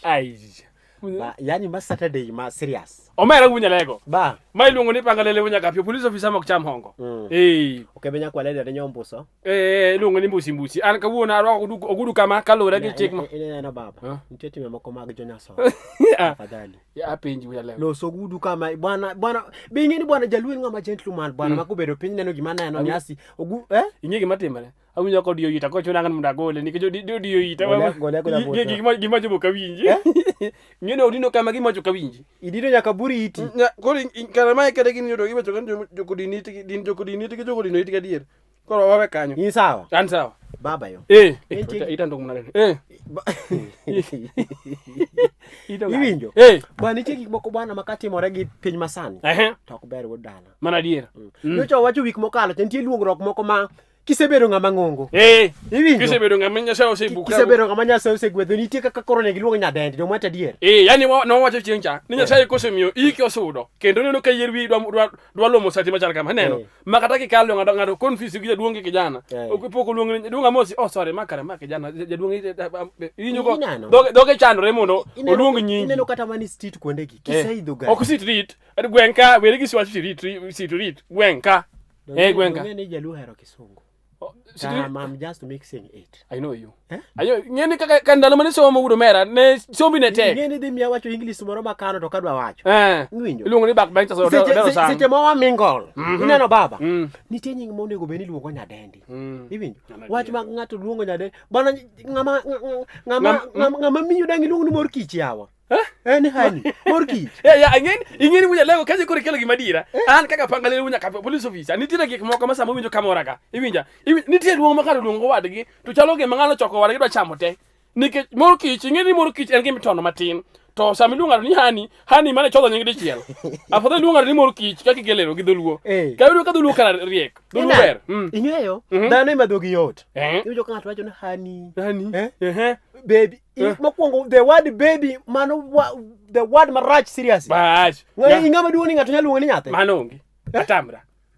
Ai. Ba yani ma Saturday ma serious. Omera gunya lego. Ba. Mai luongo ni pangalele wunya kapio police officer mok cham hongo. Okebenya kwa lede nyombuso. Luongo ni mbusi. An kawuona arwako ogudu kama kalore gi chik ma. Ina baba. Nitie time moko mag jonyaso. Afadhali. Ya penji wunya lego. Loso gudu kama bwana bingi ni bwana Jaluo ngama gentleman bwana makubedo piny neno gima neno nyasi ogu Inge gima timore. Awinjo ko dio yita ko chuna kan munda gole nikech dio yita gima jobo kawinji. Ngeno odino kama gima jo kawinji. Idino nyaka buri iti. Koro kana mai kade gin yodo giba chokan jokodiniti din jokodiniti ke jokodiniti ke dier. Koro wawe kanyo. Ni sawa. An sawa. Baba yo. Ita ndo mna. Iwinjo. Bwana nitie gik moko bwana makati more gi piny masani. To ok ber go dala. Mana dier. Nyocha wacho wik mokalo nitie luongruok moko ma kisebedo ngama ngongo. Iwinjo. Kisebedo ngama Nyasaye osebuka. Kisebedo ngama Nyasaye osegwedho nitie kaka korone giluongo nyadendi jo mwata dier. Yani no wacho chiengcha ni Nyasaye kosemiyo iki osudo kendo neno ka yier wi dwa lomo sati machal kama neno makata kikalo ngado confuse gi jaduongi kijana okipoko luongo duonga mosi sorry makare kijana jaduongi inyo ko doge chandore mondo oluong nyingi neno kata mani street kwende gi kiseidho gari ok street gwenka were gi swach street gwenka gwenka ngene Jaluo hero kisungu. I'm just mixing it. I know you. Ayo ngeni kaka ndalo mane somo wudo mera ne sombi ne tek. Ngeni dhi miya wacho English moro makano to kadwa wacho. Ngwinjo. Iluongo ni backbench so do sam. Seche ma mingle. Ineno baba. Nitie nying monego beni luongo nyadendi. Iwinjo. Wach mag ngato luongo nyadendi. Bana ngama miyo dangi luongo ni mor kich yawa. Ni hani mor kich. Ingeni wunya lego kaje kore kelo gimadira. An kaka pangalele wunya ka police officer. Nitie gik moko ma samo winjo kamora ka. Iwinja. Nitie luongo makaro luongo wadgi to chalo ge mangalo choko wadgi do chamo te. Nikech mor kich ingeni mor kich en gima tono matin. To sami luongo ni hani mane chodho nying dichiel. Afadhali luongo ni mor kich kaka gelero gi dholuo. Ka dholuo kana riek. Dholuo ber. Ing'eyo dhano ema dhogi yot. Iwinjo ka ng'ato wacho ni hani. Baby. Mokwongo the word baby mano the word marach serious. Bach. Ing'ama duoni ng'ato nyalo luongo ni nyathi. Mano onge.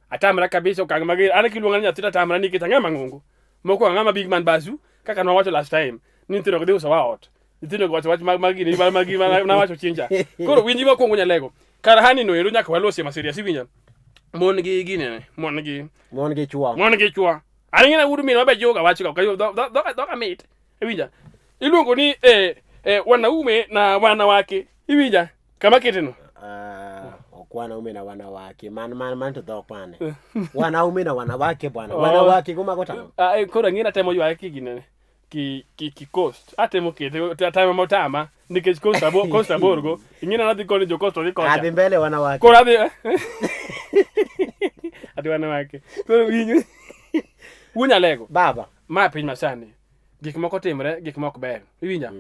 Atamra kabisa okang mager ana kiluongo ni nyathi atamra nikech ang'ama ng'ongo. Moko ang'ama big man basu kaka no wacho last time. Ni ntino gde uso wa ot. Ntino wacho magi na wacho chinja. Koro winji mokwongo nyalego. Kara hani no ero nyaka walosi ma serious winja. Mon gi chwa. Ani ngina wudu min mabe joga wacho ka doka mate. Winja. Iluongo ni wanaume na wanawake. Iwinja kama kiteno. Wanaume na wanawake man to dhok pane. Wanaume na wanawake bwana. Wanawake goma gotano. Kora ngina temo ywa kiginene. Ki coast atemo kete time motama nikech costa borgo ingina nadhi koni jo costa ri kocha adhi mbele wanawake kora adhi ati wanawake koro winyo wunya lego baba ma piny masani gik moko timre gik moko ber iwinja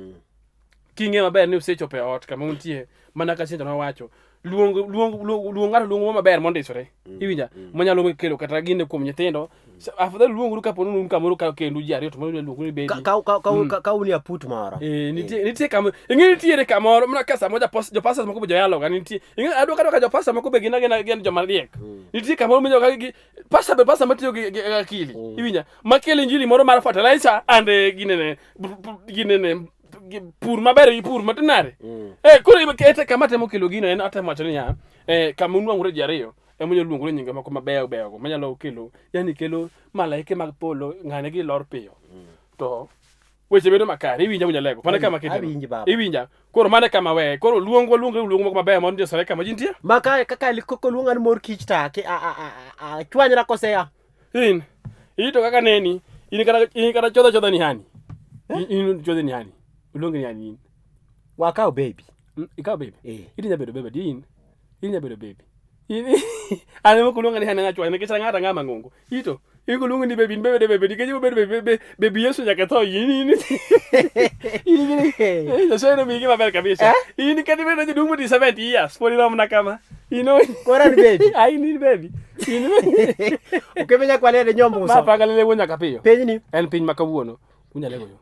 kinge maber ni usechope ot kama untie mana ka sinto na wacho luongo maber mondisore iwinja manyalo kelo kata gine kuom nyithindo afadhali luongo ka ponu kamoro ka kendo ji ariyo to mano luongo ni baby ka uni aput moro nitie kama ingeni tiere kamoro mana kasa moja jo pasa moko be joyalo ga nitie ingeni adwa ka jo pasa moko be gin jo mariek nitie kamoro menyo ka pasa matiyo gi akili iwinja makele injili moro mar fertilizer and ginene pur maber gi pur matinare koro ibekete kama temo kelo gino en atemo wacho niya kama unwang'ore ji ariyo emonyo luongore nyinge moko mabeyo go manyalo kelo yani kelo malaike mag polo ng'ane gi lor piyo to weche bedo makare iwinja wunya lego mana kama kiteno iwinja koro mana kama we koro luongo moko mabeyo mondo jesore kama jintie maka kaka likoko luonga ni mor kich ta chwanyra kosea to kaka neni in kata chodho ni hani in chodho ni hani ulonge ni hani wakao baby ikaw baby itinya bedo baby itinya bedo baby ane mo kulunga ni hani ngachwa ne kisa ngata ngama ngongo ito ikulunga ni baby baby dikeje baby Yesu nyaka tho ini so no migi maber kabisa ini kadi bedo judungu di 70 years poni rom na kama Koran baby. Ai ni baby. Ukimenya kwa lele nyombo uso. Ma pa galele wonya kapiyo. Penj ni. En piny makawuono. Unya lego yo.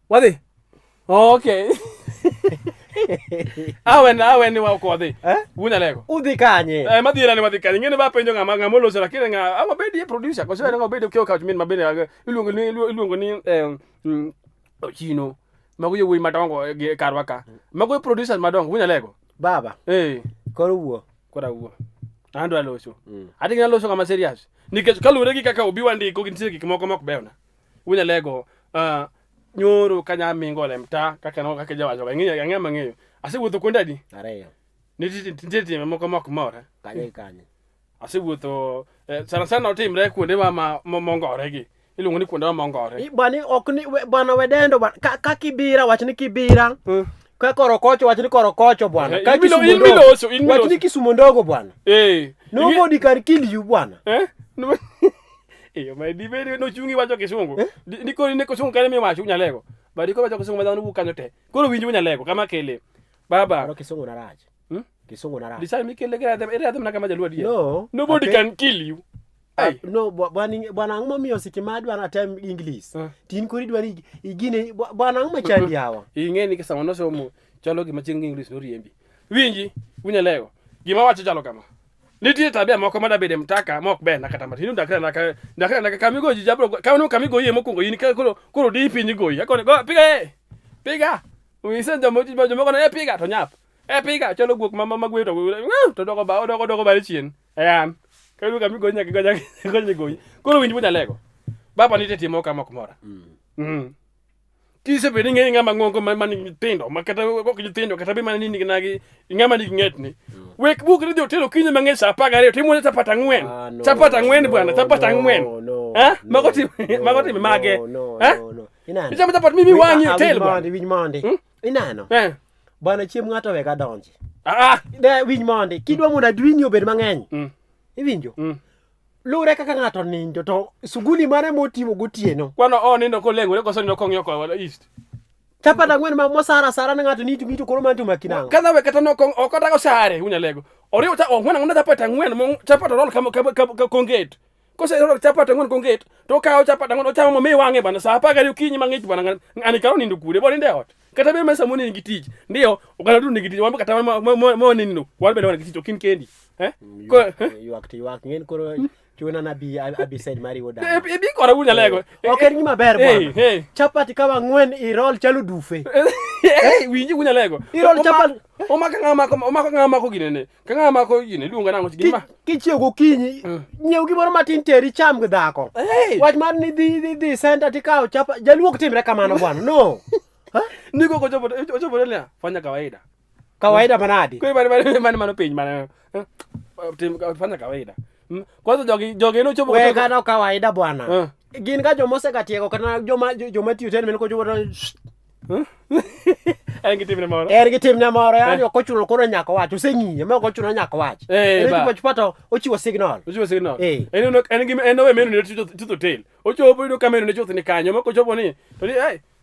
Wadi. Okay. Awen ni wako wadi. Unya lego. Udhi kanye. Madira ni madikani. Ngene ba penjo ngama moloso lakini nga ama bedi producer kwa sababu nga bedi kyo couch min mabedi ilungo ni chino. Maguyo wi madongo karwaka. Maguyo producers madongo unya lego. Baba. Koruwo. Ando aloso. Ati ngina loso kama serious. Nikech kalure gi kaka obiwa ndiko gintie gik moko mok bewna. Unya lego nyoro kanya mingo le mta kaka no kaka jawacho ng'e mang'eyo asewuotho kuonde adi ariyo nititi moko mok mora kanye asewuotho sana otimre kuonde ma mongore gi iluongo ni kuonde ma mongore bani ok ni bwana wedendo bwana ka kibira wach ni kibira ka korokocho wach ni korokocho bwana ka Kisumu wach ni Kisumu ndogo bwana nobody can kill you bwana mai di bede no chungi wacho Kisungu ndiko ni Kisungu kale mi wacho unya lego badi ko wacho Kisungu madano bukanyo te koro winjo unya lego kama kele baba ro Kisungu na raj Kisungu na raj disai mi kele era na kama jaluo dia no nobody can kill you no bwana ngmo miyo sikimadu ana time English tin kori dwani igine bwana ngmo chandi hawa ingeni kisa wono somo chalo gima ching English no riembi winji unya lego gima wacho chalo kama nitie tabia moko madabede mtaka mok be na kata matinu ndakana kamigo jijabro kawno kamigo yie mokungo yin koro di piny goyi akone go piga uise jomo moko na piga to nyap piga cholo guok mama gweto to dogo ba chien ayan kawno kamigo nyaka goyi koro winj bunya lego baba nitie timo kama mora kise bede ng'e ng'ama ng'ongo mani tindo makata kok tindo kata be mani nigi nagi ng'ama nigi ng'etni wek buk ni jotelo kinyo mang'e sa 12 timo chapata 4 bwana chapata 4 mago tim mage inano ichamo chapat mimi wangi hotel bwana winy monde inano bwana chiem ng'ato wega donji winy monde kidwa mondo adwinyi obed mang'eny iwinjo lure kaka ng'ato nindo to suguli mane motimo gotieno kwano nindo kolengore koso nindo kong'yo ko wala east chapata 4 ma sara na ng'ato nitu koro mantu makinango kana we kata no okota go sare unya lego oriyo ta ng'wana chapata 4 chapata rol kama konget kose rol chapata 4 konget to kawo chapata 4 chamo me wange bana sa 10 ukinyi mang'ich bana ani karo nindo kude bone ndeo kata be mesa moni nigi tich ndio ukana tu nigi tich wambe kata mo nindo wal be nigi tich okin kendi ko yuak ng'en koro chuna na abi said mari woda bi kora unya lego oken gima ber bwana chapati kama 4 irol chalo dufe winji unya lego irol chapati omaka ng'ama ko ginene ka ng'ama ko gine luonga nango gima kichiego kinyi nyiew gimoro matin teri cham gi dhako wach mar ni dhi center tikawo chapa jaluok timre kamano bwana no niko ko chopo le fanya kawaida manadi ko mano piny mana tim fanya kawaida kwanza jogi no chopo we kana kawaida bwana gin ga jomose gatiego kana joma tiyo ten men ko chopo gitimne moro yani ok ochuno koro nyaka wach oseng'iye ma ok ochuno nyaka wach chupato ochiwo signal en we meno ne tutho tel ochopo ido kameno ne chuth ni kanyo moko chopo ni to ni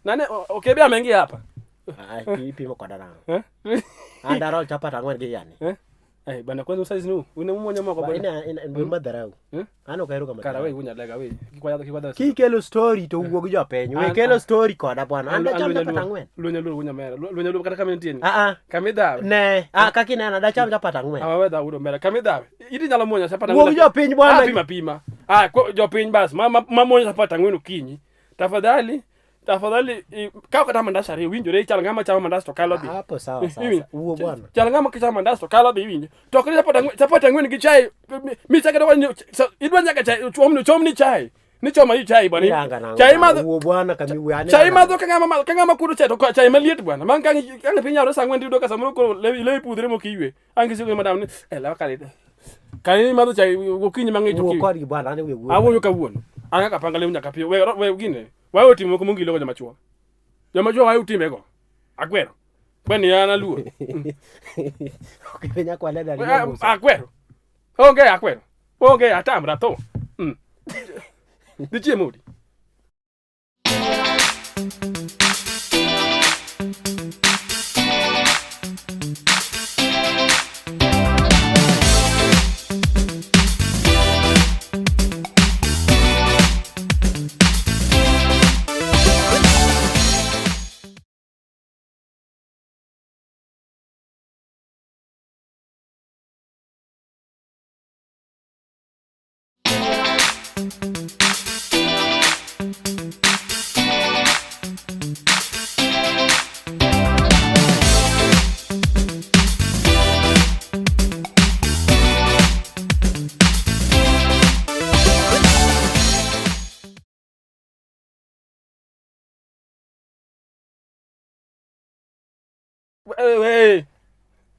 nane okebia mengi hapa pimo koda na andarol chapata 4 gi yani bana kwanza size nu une mmoja moko bana ina madharau ano kairo kama karawe unya lega we kikwada kikelo story to wuog jo penyo we kelo story koda bwana anda cham chapata 4 lunya unya mera lunya kata kama ntini kamida ne kakina na da cham chapata 4 weda udo mera kamida idi nyalo monya chapata 4 wuog jo piny bwana pima jo piny bas ma monya chapata 4 kinyi tafadhali kao kata mandas ari winjo chal ngama chama mandas to kalo bi hapo sawa uo bwana chal ngama chama mandas to kalo bi winjo to kile chapata ngweni gi chai mi chaka do idwa nyaka chai chomni chai ni choma hii chai bwana chai madho uo bwana kamiwe ani chai madho kangama kudo chai to chai maliet bwana man kan pinya ro sangwen dido ka samro ko le pudre mo kiwe angi sigo madam la kale madho chai gokinyi mangi to kiwe uo kodi bwana ani we awonyo kawuono anga kapanga le nyaka piyo we gine wa otimo ko mongilo ko joma chuo wa utime go akwero bani yana luo okipenya kwa leda ni akwero onge atamra to dichie mudi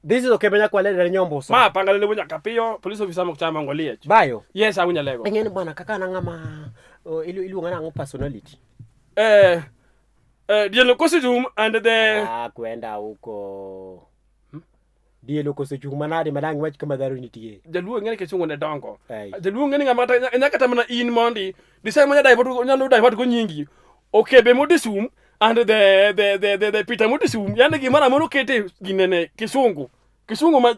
This is okepenya kwa leda nyombo so. Ma panga le nyaka piyo police officer mo chama ngoliech. Bayo. Yes awunya lego. Ngene bwana kaka na ngama ilu ngana ngo personality. Dielo costume and the kwenda huko. Dielo costume manade madangi wachi kama dharu nitie. Jaluo ngene kesungu ne dongo. Jaluo ngene ngama nyaka tamana in mondi. Disai manya dai patu nyalo dai patu ko nyingi. Okay be modisum and the Peter modisum yande gimana mono kete ginene kisungu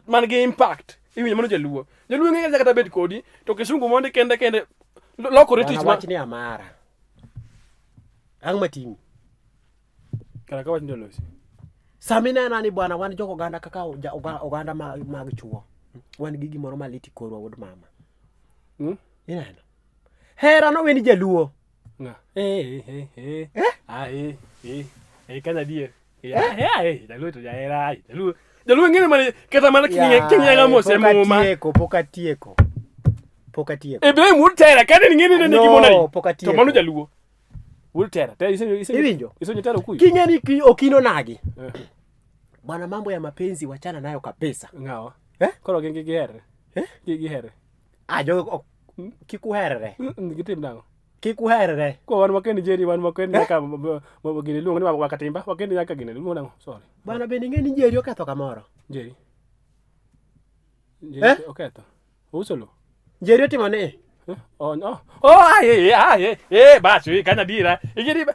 man ge impact iwi mono jaluo ngene kata bet kodi to kisungu mondi kende lokore tich ma ni amara ang matimi kala ka wachni jolosi samina nani bwana wan joko ganda kaka oganda mag chuo wan gi gimoro maliti korwa wod mama inano hera no weni jaluo nga kana die jaluo to jaera jaluo ngene mane kata mana kinyanga mose muma pokatieko be mutera kade ngene ne gimona to manu jaluo mutera te iso nyetara kuyi kingeni okino nagi bwana mambo ya mapenzi wachana nayo kabisa ngawa koro gihere gihere ajo kikuherere ngitim nango kikuherere ko wan makeni jeri wan makeni nyaka gine luongo ni wakatimba wakeni nyaka gine luongo nango sorry bwana bende ngeni jeri oketho kamoro jeri oketho usolo jeri otimo ne bacho kana dira igiri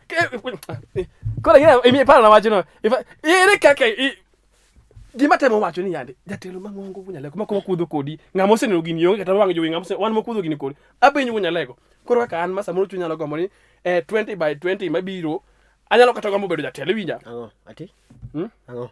kola ngina imi para na wachino ire kake gima temo wacho ni yande jatelo mang'ongo bunyaleko makoma kudho kodi ng'amo seneno gini yonge kata wang' jowi ng'amo wan mokudho gini kodi apenyo bunyaleko koro kaka an masa moro chunyalo gombo ni 20 by 20 mabiro anyalo kata gombo bedo jatelo winja ang'o ati ang'o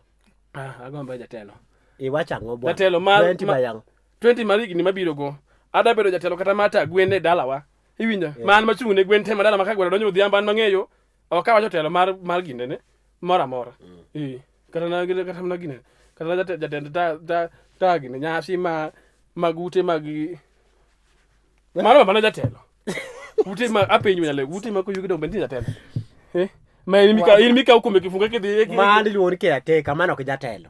agombo jatelo iwacho ang'o bwana jatelo 20 by yang 20 marigni mabiro go ada bedo jatelo kata mata gwene dalawa iwinja man machung' ne gwen tema dala makagwero donjo odhiambo an mang'eyo ok awacho telo mar gine ne mora kata na gine kata jatend ta gine nyasi magute magi mano mana jatelo ute ma apenyo nyale ute ma koyugi do benti jatelo ma in mika ukume kifunga kidhi mali luoni ke ateka mano ke jatelo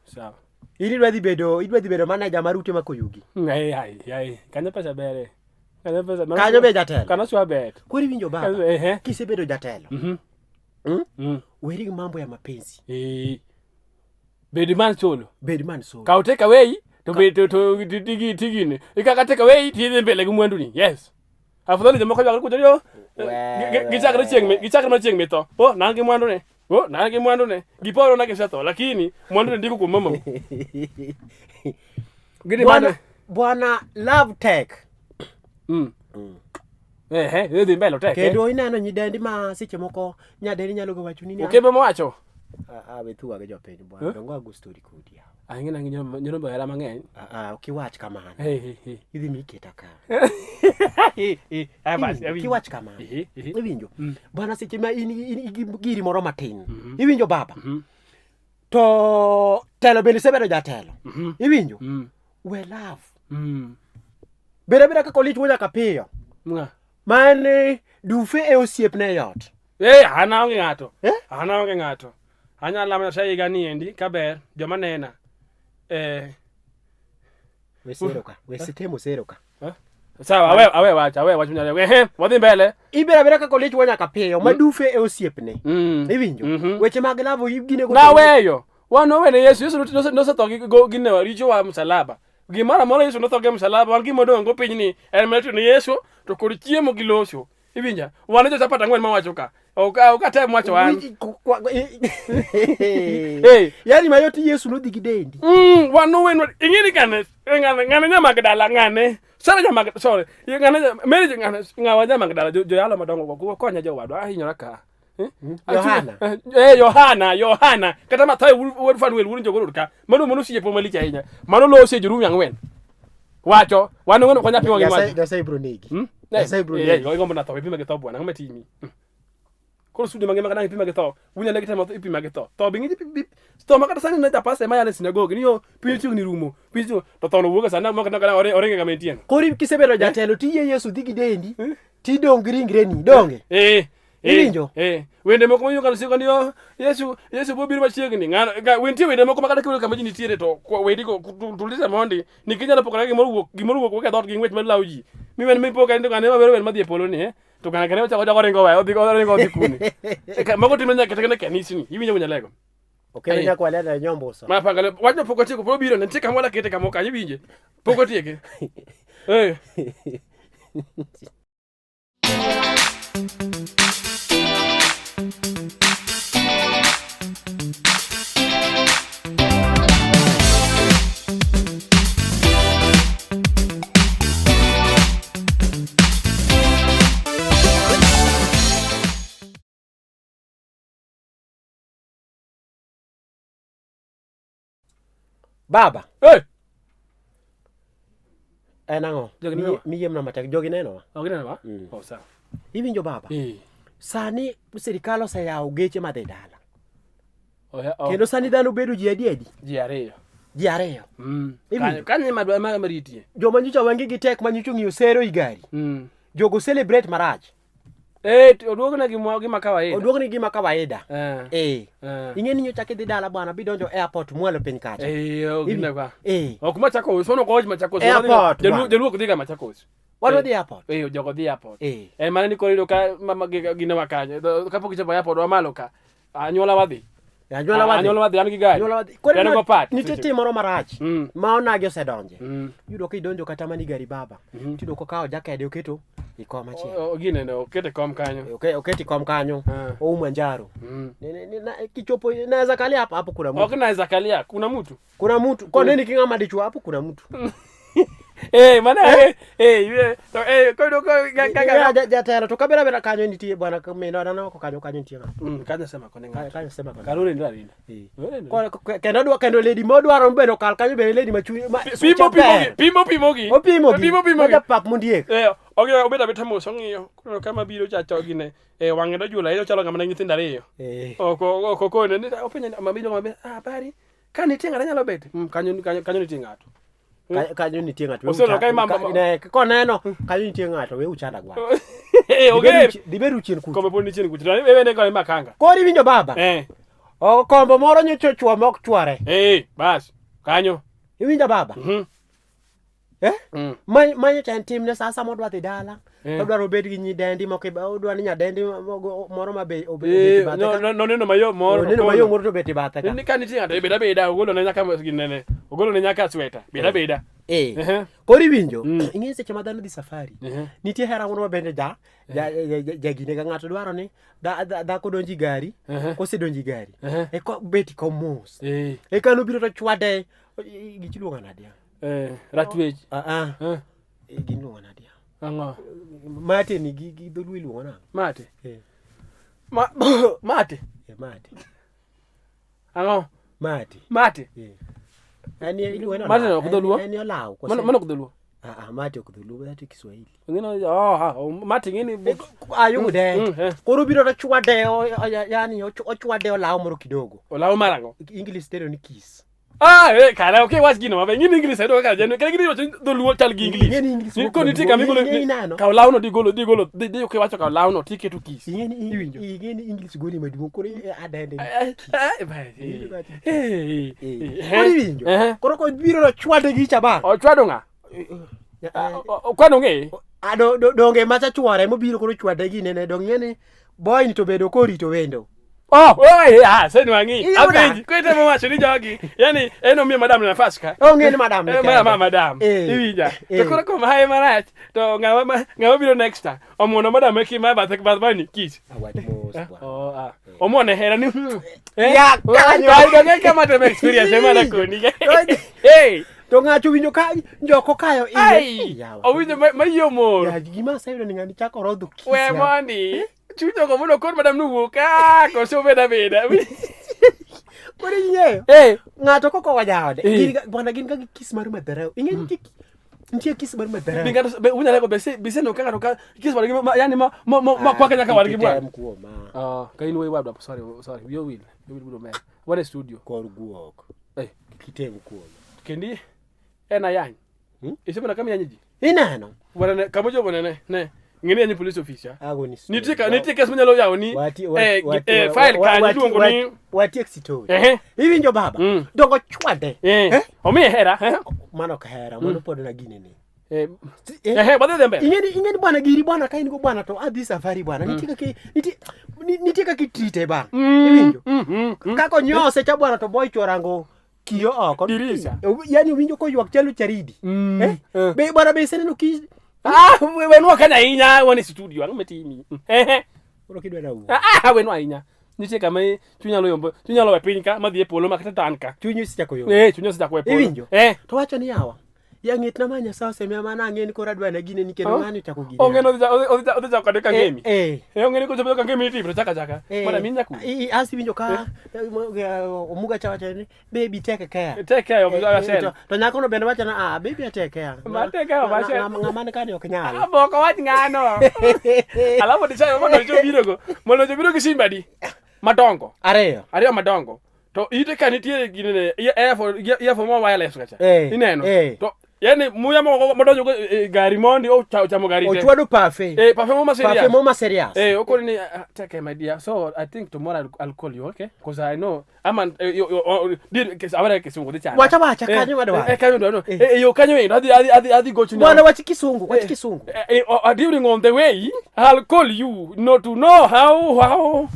sawa idwa dhi bedo manager mar ute ma koyugi ai kanyo pesa bere kanyo be jatelo kana swa bet kwani winjo baba kisebedo jatelo weri mambo ya mapenzi bedi man solo ka uteka wei to tigini ikaka teka wei tidhi mbele gi mwandu ni yes afadhali jamaa kwa kuja yo gichakra chieng mito nangi mwandu ne giporo na keshato lakini mwandu ndiko kwa mama gidi bwana love tech dhi mbele tek kendo ineno nyidendi ma seche moko nyadendi nyalo go wacho nini okebe mowacho bethuwa ge jopiny bwana dongo ago story kodi angina nyoro era mang'eny ukiwach kamano idhi miketa ka ukiwach kamano iwinjo bwana seche ma in giri moro matin iwinjo baba to telo bende sebedo jatelo iwinjo we love bere ka kolich wonya kapiyo mane dufe e osiepne yot ana onge ng'ato anyala mana sai gani endi kaber joma nena we setemo seroka Sawa, awe wach nyale. Wadhi mbele. Ibera bera kako lech wanya kapeyo madufe e osiepne. Iwinjo. Weche mag lavo gine go. Na weyo. Wano wene Yesu nosetho gine richo wa msalaba. Gimara moro Yesu notho gi msalaba. Wan gimodong' go piny ni en meto ni Yesu to kod chiemo gi loso. Iwinja. Wan jo sapata ngwen mawacho ka. Oka tem wacho wan. Yani mayoti Yesu nodhi gi dendi. Wano wen ingini kane ngane nya Magdala ngane. Sara nya Magdala sorry. Ngane Mary ngane ngawa nya Magdala jo yalo madongo go konya jo wadwa ahinyora ka. Yohana kata Mathayo wuod Fanuel wuod jogoro ka mano siepo malich ahinya mano lose jurumi ang'wen wacho wan ngono konya pimo gi mach Nyasaye bro negi igombo na tho ipima gi tho bwana ng'ama timi koro sudi mang'ema kana ipima gi tho wunya legi temo ipima gi tho to bingi to makata sani na tapase ma yale sinagogi niyo pinyo ni rumo pinyo to tho no wuoga sana makata kana orenge ga mentien kori kisebedo jatelo tiye Yesu dhi gi dendi ti dong ringreni donge Iwinjo? Wende moko moyo kan siko niyo Yesu bobiro machiegni ng'ano wentie wende moko makata kilo kama ji nitiere to wedi go tulisa mondi nikinyalo pokora gimoro wuok e dhot gi ngwech mar lawo ji miwen mipoka ndo kane mabero wen madhi e polo ni to kana kane ochako jago ringo wae odhi kuni moko time nyaka kete kanisni iwinjo nyalego okelo nyaka wale na nyomboso ma pangale wacho poko tieko pro biro nitie kama wala kete kama kanyo winje poko tieke Baba. Enango. Mi yem na matek jogi neno wa. Ogineno wa? Sawa. Iwinjo baba. Sani sirikal oseyawo geche madhi dala. Kendo sani dhano bedo ji adiedi. Ji ariyo. Kanye madwa maritie. Joma nyicha wangi gi tek manyicho ng'iyo sero i gari. Jogo celebrate marach. Oduogna gima kawaida. Oduogni gima kawaida. Ing'eni nyocha kidhi dala bwana bidonjo airport mwalo piny kacha. Ogina kwa. Ok Machakos, sono koj Machakos. Jaluok dhiga Machakos. Wano dhi airport? Jogo dhi airport. Mana ni korido ka gine wakanye. Kapok ichopo airport wamalo ka. Anyuola wadhi. Anyuola wadhi an gi gari. Koro go pat. Nitie tim moro marach. Ma onagi osedonje. Yudo ka idonjo kata mani gari baba. Tido ko kawo jakede oketo i kom achiel. Ogine no okete kom kanyo. Oketi kom kanyo. Ouma njaro. Kichopo naweza kalia hapo kuna mtu. Naweza kalia kuna mtu. Kwa nini king'ama dichwa hapo kuna mtu. Koido jatelo to kabera kanyo nitie bwana kameno na ko kanyo nitie ng'ato. Kanyo sema kone ng'ato. Kanyo sema kone. Karuri ndo alinda. Kendo lady modwaro mbeno kal kanyo be lady machu. Pimo. Moja pap mundiek. Obeda betamo song'iyo. Kono kama biro chacho gine wang'e do jula ilo chalo kama nyithindo ariyo. Ko ne openya mabiro bari kanitie ng'ato nyalo bet. Kanyo nitie ng'ato. Kanyo nitie ng'ato. Osolo kai mamba. Koneno kanyo nitie ng'ato we uchanda gwa. Diberu chien kucho. Kombe poni chien kucho. Wene ko makanga. Kori winjo baba. Kombo moro nyocho chwa mok chware. Bas. Kanyo. Iwinjo baba. Manyo chan timne sasa modwa dhi dala. Odwaro bed gi nyidendi moko odwa ni nyadendi moro mabe obet bathe. Neno mayo moro. Neno mayo moro to beti bathe ka. Ni kaniti ng'ato beda ogolo ne nyaka ginene. Ogolo ne nyaka sweta. Beda. Kori winjo. Ing'e seche ma dhano dhi safari. Nitie hera moro mabende jagine ga ng'ato dwaro ni dhako donji gari. Kosedonji gari. Ko beti ko mos. Kano biro to chwade gichiluonga nadia. Ratwech. Giluonga nadia. Ang'o? Mate ni gi dholuo iluongo nang'o? Mate. Mate. Mate. Ang'o? Mate. Ani iluongo Mate no kudholuo? Ani olaw. Mano kudholuo. Mate kudholuo ati Kiswahili. Ngino mate ngini ayude. Koro biro to chwade yani ochwade olaw moro kidogo. Olaw marango. English tero ni kiss. Kara okay was gino mabe ngini English edo ka jeno kare gino dholuo chal gi English. Ni ko nitie kama igolo ka olaw no digolo di okay wacho ka olaw no tiketo kiss. Ingeni English goli maduong koro adende. Koro winjo. Koro ko biro to chwade gi chaba. O chwado ng'a? Kwano ng'e? Donge macha chwore mobiro koro chwade gi nene dong ng'eni boy ni to bedo korito wendo. Seni wangi. Apenji, kwete mama wacho ni jogi. Yani eno miyo madam nafasi ka. Ng'eni madam. Madam. Iwinja. To koro kom haye marach to ng'awa biro next time. Omuono madam eki ma bath bani kich. Omuone hera ni. Ya kanyo ng'e kama to experience ema na koni. Hey. To ng'acho winjo ka njoko kayo ile. Owinjo mayomor. Ya gima sayudo ni ng'ani chako rodho kisi. We mondi. Chucho ko mono kod madam nuwuok koso beda. Kore ng'eyo. Ng'ato koko wajaode. Bwana gin ka kis mar madharau. Ing'eni nitie kis mar madharau. Unyalo ko biseno ka ng'ato ka kis mar yani ma kwa Kenya ka wargi bwana. Ka in we wabda sorry yo will budo me. What a studio. Kor guok. Kitem kuom. Kendi ena yang. Isema na kama yanyi. Inano. Bwana kama jo bwana ne. Ngene yanyi police officer. Nitie kes munyalo yawo ni file ka luongo ni wati exito. Iwinjo baba. Dongo chwade. Omiye hera. Mano ka hera, mano pod na gine ni. Bade dembe. Ingeni bwana giri bwana ka in go bwana to adhi safari bwana. Nitie ka kitrite ba. Iwinjo. Kako nyose cha bwana to boy chorango kiyo oko. Dirisa. Yani winjo ko ywak chalo charidi. Be bwana be seneno ki wenwa kana inya woni studio ang metimi. Oro kidwa na u. Wenwa inya. Nitie kama chunyalo we piny ka madhi e polo makata tan ka. Chunyu sichako yo. Chunyu sichako e polo. Iwinjo. To wacho ni yawa. Ya ng'it na manya sasa me mana ng'eni ko radwa na gine ni kendo ng'ani chako gine. Ongeno odhi chako ka ngemi. Ongeno ko chopo ka ngemi tipo chaka. Mana minya ku. Asi winjo ka omuga chawacho ni baby take care. Take care of yourself. To nyako no bende wacho na baby take care. Ma take care of yourself. Ng'ama ne kani ok nyal. Boko wach ng'ano. Alafu dichayo mondo chobiro go. Mondo chobiro gi simbadi. Madongo. Ariyo madongo. To ite kanitie gine air for more wireless kacha. Ineno. To yani muya modonjo gari mondi o chamo gari te. Ochwado parfait. Parfait mo serious. Parfait mo serious. Okoni ni take my dear. So I think tomorrow I'll call you, okay? Because I know aman did awara kisungu dicha. Wacha kanyo madwa. Kanyo ndo. Yo kanyo ndo adi go to. Bwana wachi kisungu. During on the way I'll call you not to know how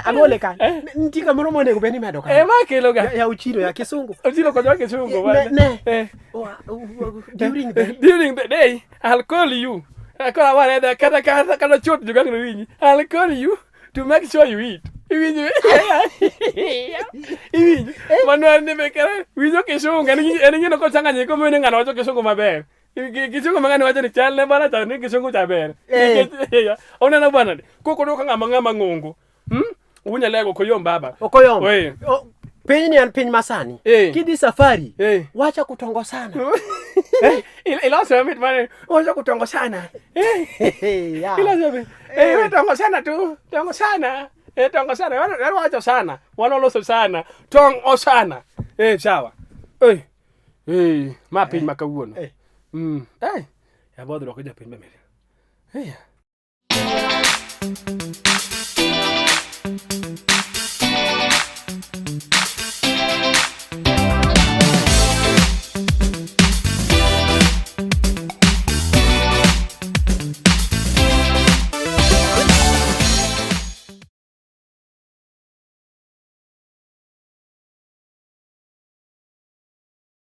Agole ka. Ntika moro mone go beni medo ka. Makelo ga. Ya uchiro ya kisungu. Uchiro ko kisungu bwana. During the day I'll call you. Akora wale da kata chot juga ngini winyi. I'll call you to make sure you eat. Iwinjo. Mano ne mekara. Winjo kisungu eni ngino ko changanye ko mene ngano cho kisungu maber. Kisungu mangani wacho ni chal ne bana ta ni kisungu cha ber. Ona na bana. Koko do ka ngama ngongo. Unya lego koyom baba. Okoyom. Piny ni an piny masani. Kidi safari. Wacha kutongo sana. Iloso mit mane. Wacha kutongo sana. Iloso mit. Tongo sana tu. Tongo sana. Tongo sana. Wacha sana. Wanoloso sana. Tongo sana. Sawa. Ma piny makawuono. Ya bodro ko japin bemere.